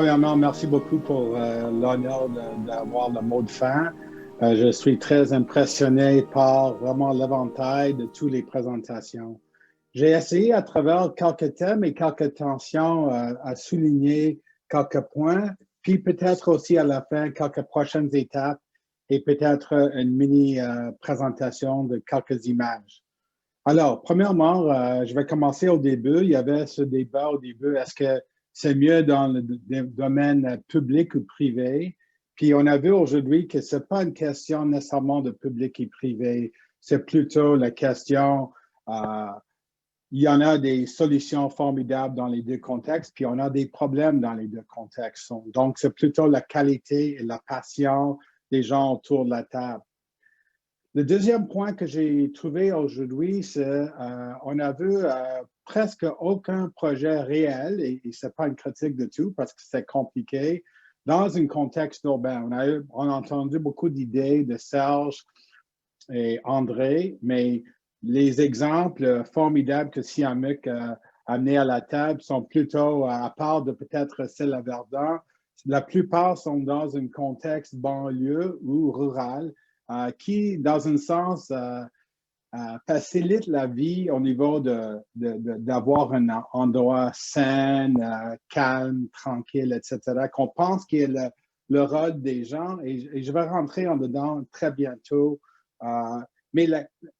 Premièrement, merci beaucoup pour l'honneur d'avoir le mot de fin. Je suis très impressionné par vraiment l'éventail de toutes les présentations. J'ai essayé à travers quelques thèmes et quelques tensions à souligner quelques points, puis peut-être aussi à la fin quelques prochaines étapes et peut-être une mini présentation de quelques images. Alors, premièrement, je vais commencer au début. Il y avait ce débat au début, est-ce que c'est mieux dans le domaine public ou privé? Puis on a vu aujourd'hui que ce n'est pas une question nécessairement de public et privé, c'est plutôt la question, euh, il y en a des solutions formidables dans les deux contextes, puis on a des problèmes dans les deux contextes. Donc, c'est plutôt la qualité et la passion des gens autour de la table. Le deuxième point que j'ai trouvé aujourd'hui, c'est on a vu presque aucun projet réel, et ce n'est pas une critique de tout parce que c'est compliqué, dans un contexte urbain. On a entendu beaucoup d'idées de Serge et André, mais les exemples formidables que Siamuc a amenés à la table sont plutôt, à part de peut-être celle à Verdun, la plupart sont dans un contexte banlieue ou rural qui, dans un sens, facilite la vie au niveau d'avoir un endroit sain, calme, tranquille, etc., qu'on pense qu'il est le rôle des gens. Et je vais rentrer en dedans très bientôt. Euh, mais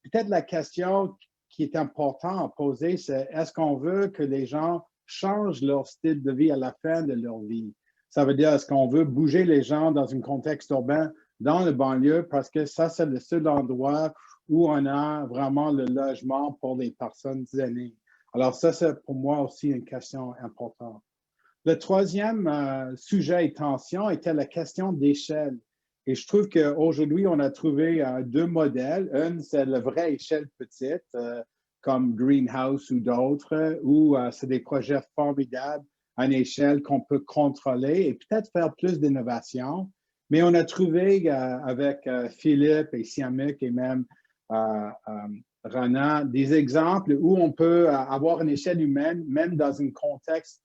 peut-être la question qui est importante à poser, c'est est-ce qu'on veut que les gens changent leur style de vie à la fin de leur vie? Ça veut dire, est-ce qu'on veut bouger les gens dans un contexte urbain dans le banlieue parce que ça, c'est le seul endroit où on a vraiment le logement pour les personnes aînées. Alors ça, c'est pour moi aussi une question importante. Le troisième sujet et tension était la question d'échelle. Et je trouve qu'aujourd'hui, on a trouvé deux modèles. Un, c'est la vraie échelle petite, comme Greenhouse ou d'autres, où c'est des projets formidables à une échelle qu'on peut contrôler et peut-être faire plus d'innovation. Mais on a trouvé avec Philippe et Siamuc et même Rana des exemples où on peut avoir une échelle humaine, même dans un contexte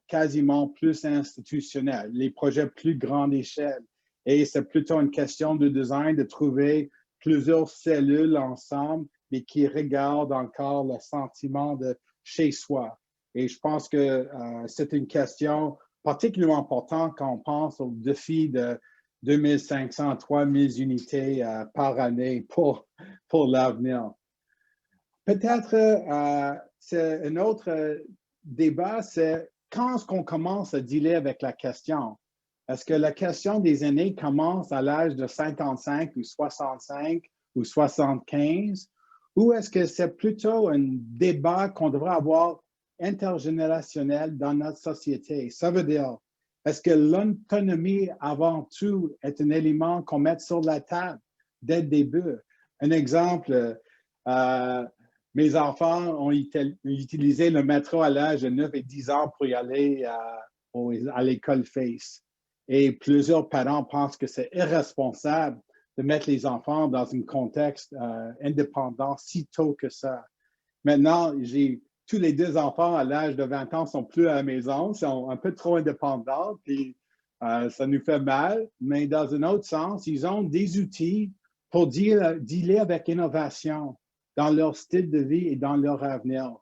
quasiment plus institutionnel, les projets plus grande échelle. Et c'est plutôt une question de design, de trouver plusieurs cellules ensemble, mais qui regardent encore le sentiment de chez soi. Et je pense que c'est une question particulièrement importante quand on pense au défi de 2500 à 3000 unités par année pour l'avenir. Peut-être c'est un autre débat, c'est quand est-ce qu'on commence à dealer avec la question? Est-ce que la question des aînés commence à l'âge de 55 ou 65 ou 75? Ou est-ce que c'est plutôt un débat qu'on devrait avoir intergénérationnel dans notre société? Ça veut dire, est-ce que l'autonomie avant tout est un élément qu'on met sur la table dès le début? Un exemple, mes enfants ont utilisé le métro à l'âge de 9 et 10 ans pour y aller à l'école FACE. Et plusieurs parents pensent que c'est irresponsable de mettre les enfants dans un contexte indépendant si tôt que ça. Maintenant, j'ai tous les deux enfants à l'âge de 20 ans sont plus à la maison, sont un peu trop indépendants, puis ça nous fait mal. Mais dans un autre sens, ils ont des outils pour dealer avec l'innovation dans leur style de vie et dans leur avenir.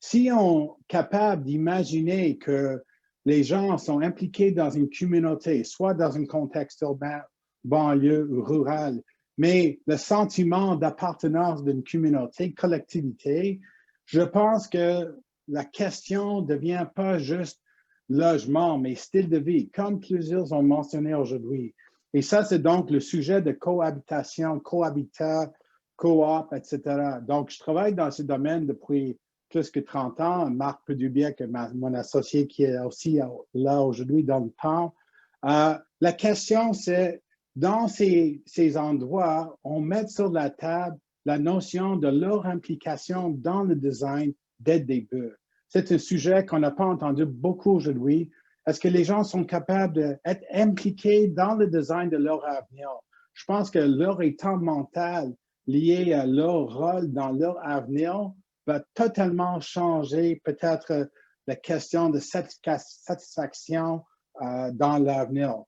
Si on est capable d'imaginer que les gens sont impliqués dans une communauté, soit dans un contexte urbain, banlieue ou rural, mais le sentiment d'appartenance d'une communauté, collectivité, je pense que la question ne devient pas juste logement, mais style de vie, comme plusieurs ont mentionné aujourd'hui. Et ça, c'est donc le sujet de cohabitation, cohabitat, coop, etc. Donc, je travaille dans ce domaine depuis plus que 30 ans. Marc Pedubiec, mon associé qui est aussi là aujourd'hui dans le temps. La question, c'est dans ces endroits, on met sur la table la notion de leur implication dans le design dès le début. C'est un sujet qu'on n'a pas entendu beaucoup aujourd'hui. Est-ce que les gens sont capables d'être impliqués dans le design de leur avenir? Je pense que leur état mental lié à leur rôle dans leur avenir va totalement changer peut-être la question de satisfaction dans l'avenir.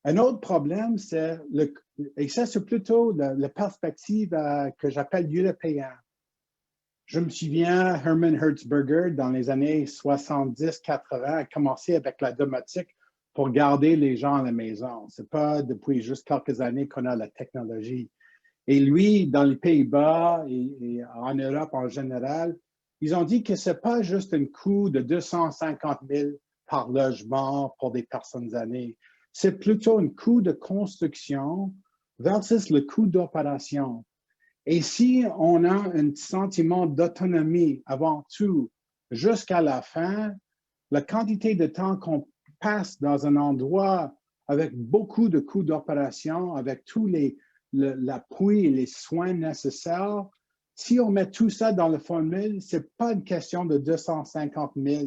Un autre problème, et ça c'est plutôt la perspective que j'appelle européenne. Je me souviens, Hermann Hertzberger, dans les années 70-80, a commencé avec la domotique pour garder les gens à la maison. Ce n'est pas depuis juste quelques années qu'on a la technologie. Et lui, dans les Pays-Bas et en Europe en général, ils ont dit que ce n'est pas juste un coût de 250 000 par logement pour des personnes âgées. C'est plutôt un coût de construction versus le coût d'opération. Et si on a un sentiment d'autonomie avant tout jusqu'à la fin, la quantité de temps qu'on passe dans un endroit avec beaucoup de coûts d'opération, avec tous l'appui et les soins nécessaires, si on met tout ça dans la formule, ce n'est pas une question de 250 000.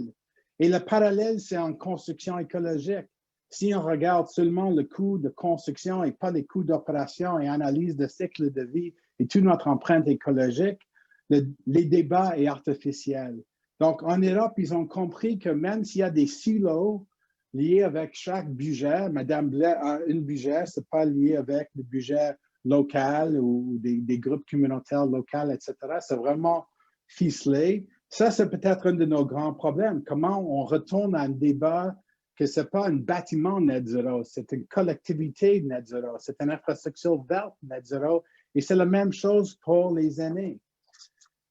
Et le parallèle, c'est en construction écologique. Si on regarde seulement le coût de construction et pas les coûts d'opération et analyse de cycle de vie et toute notre empreinte écologique, les débats sont artificiels. Donc, en Europe, ils ont compris que même s'il y a des silos liés avec chaque budget, Madame Blais a un budget, ce n'est pas lié avec le budget local ou des groupes communautaires locaux, etc. C'est vraiment ficelé. Ça, c'est peut-être un de nos grands problèmes. Comment on retourne à un débat que ce n'est pas un bâtiment net zéro, c'est une collectivité net zéro, c'est une infrastructure verte net zéro, et c'est la même chose pour les aînés.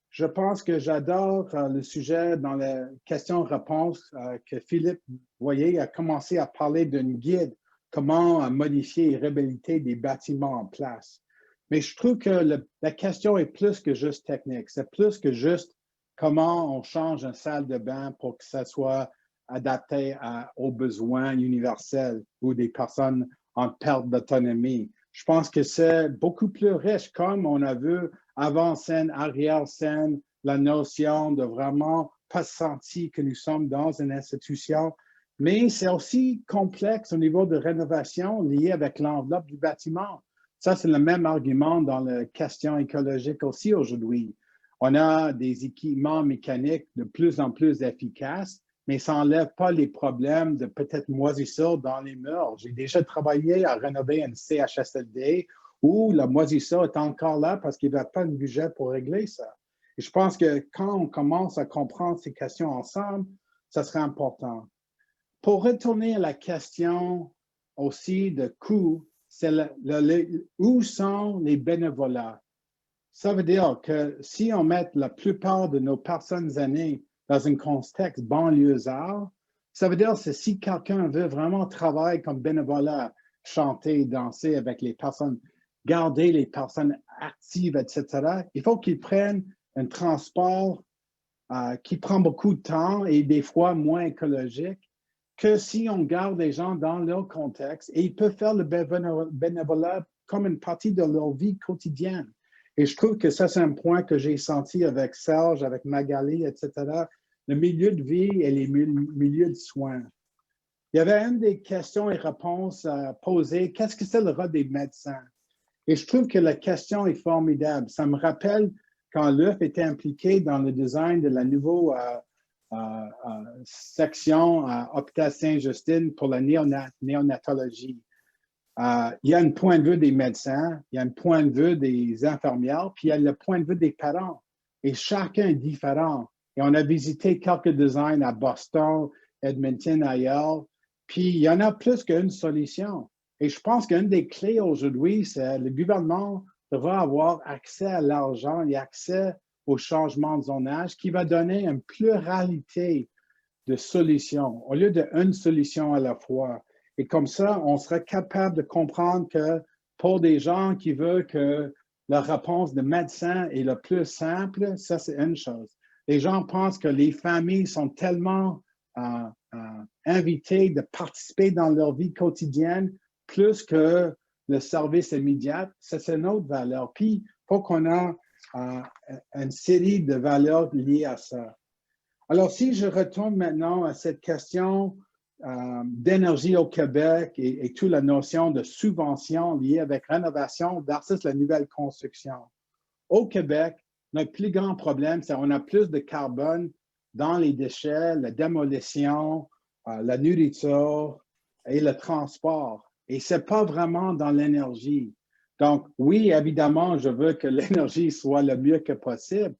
Je pense que j'adore le sujet dans la question-réponse que Philippe Boyer a commencé à parler d'une guide, comment modifier et réhabiliter des bâtiments en place. Mais je trouve que la question est plus que juste technique, c'est plus que juste comment on change une salle de bain pour que ça soit adapté aux besoins universels ou des personnes en perte d'autonomie. Je pense que c'est beaucoup plus riche, comme on a vu avant-scène, arrière-scène, la notion de vraiment pas sentir que nous sommes dans une institution, mais c'est aussi complexe au niveau de rénovation lié avec l'enveloppe du bâtiment. Ça, c'est le même argument dans la question écologique aussi aujourd'hui. On a des équipements mécaniques de plus en plus efficaces, mais ça n'enlève pas les problèmes de peut-être moisissure dans les murs. J'ai déjà travaillé à rénover une CHSLD où la moisissure est encore là parce qu'il n'y avait pas de budget pour régler ça. Et je pense que quand on commence à comprendre ces questions ensemble, ça serait important. Pour retourner à la question aussi de coût, c'est où sont les bénévolats? Ça veut dire que si on met la plupart de nos personnes aînées dans un contexte banlieusard, ça veut dire que si quelqu'un veut vraiment travailler comme bénévolat, chanter, danser avec les personnes, garder les personnes actives, etc., il faut qu'ils prennent un transport qui prend beaucoup de temps et des fois moins écologique que si on garde les gens dans leur contexte et ils peuvent faire le bénévolat comme une partie de leur vie quotidienne. Et je trouve que ça, c'est un point que j'ai senti avec Serge, avec Magali, etc. Le milieu de vie et les milieux de soins. Il y avait une des questions et réponses posées. Qu'est-ce que c'est le rôle des médecins? Et je trouve que la question est formidable. Ça me rappelle quand l'UF était impliqué dans le design de la nouvelle section à Hôpital Sainte-Justine pour la néonatologie. Il y a un point de vue des médecins, il y a un point de vue des infirmières, puis il y a le point de vue des parents. Et chacun est différent. Et on a visité quelques designs à Boston, Edmonton, ailleurs. Puis il y en a plus qu'une solution. Et je pense qu'une des clés aujourd'hui, c'est que le gouvernement devra avoir accès à l'argent et accès au changement de zonage qui va donner une pluralité de solutions au lieu d'une solution à la fois. Et comme ça, on sera capable de comprendre que pour des gens qui veulent que la réponse de médecin est la plus simple, ça c'est une chose. Les gens pensent que les familles sont tellement invitées de participer dans leur vie quotidienne plus que le service immédiat. Ça c'est une autre valeur. Puis, il faut qu'on ait une série de valeurs liées à ça. Alors, si je retourne maintenant à cette question d'énergie au Québec et toute la notion de subvention liée avec rénovation versus la nouvelle construction. Au Québec, notre plus grand problème, c'est qu'on a plus de carbone dans les déchets, la démolition, la nourriture, et le transport. Et ce n'est pas vraiment dans l'énergie. Donc, oui, évidemment, je veux que l'énergie soit le mieux que possible,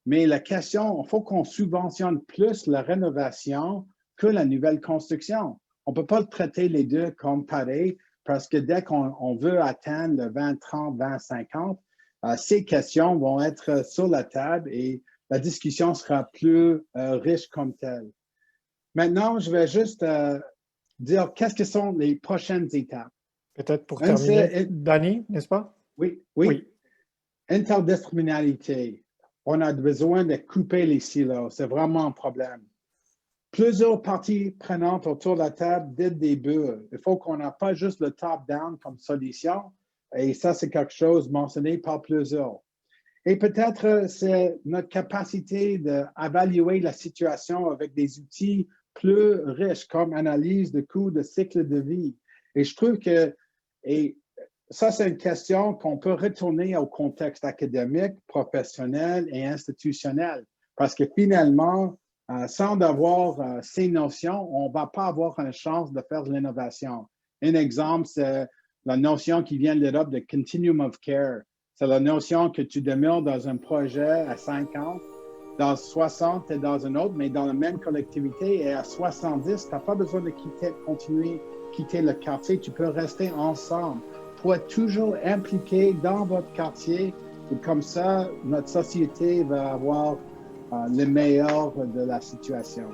mais la question, il faut qu'on subventionne plus la rénovation que la nouvelle construction. On ne peut pas traiter les deux comme pareil parce que dès qu'on veut atteindre le 2030, 2050, ces questions vont être sur la table et la discussion sera plus riche comme telle. Maintenant, je vais juste dire qu'est-ce que sont les prochaines étapes. Peut-être pour terminer, Danny, n'est-ce pas? Oui, oui. Interdisciplinarité. On a besoin de couper les silos. C'est vraiment un problème. Plusieurs parties prenantes autour de la table dès le début. Il faut qu'on n'ait pas juste le top-down comme solution. Et ça, c'est quelque chose mentionné par plusieurs. Et peut-être c'est notre capacité d'évaluer la situation avec des outils plus riches comme analyse de coûts de cycle de vie. Et je trouve que ça, c'est une question qu'on peut retourner au contexte académique, professionnel et institutionnel. Parce que finalement, sans avoir ces notions, on ne va pas avoir une chance de faire de l'innovation. Un exemple, c'est la notion qui vient de l'Europe de continuum of care. C'est la notion que tu demeures dans un projet à 50, dans 60, tu es dans un autre, mais dans la même collectivité, et à 70, tu n'as pas besoin de quitter le quartier, tu peux rester ensemble pour être toujours impliqué dans votre quartier, et comme ça, notre société va avoir le meilleur de la situation.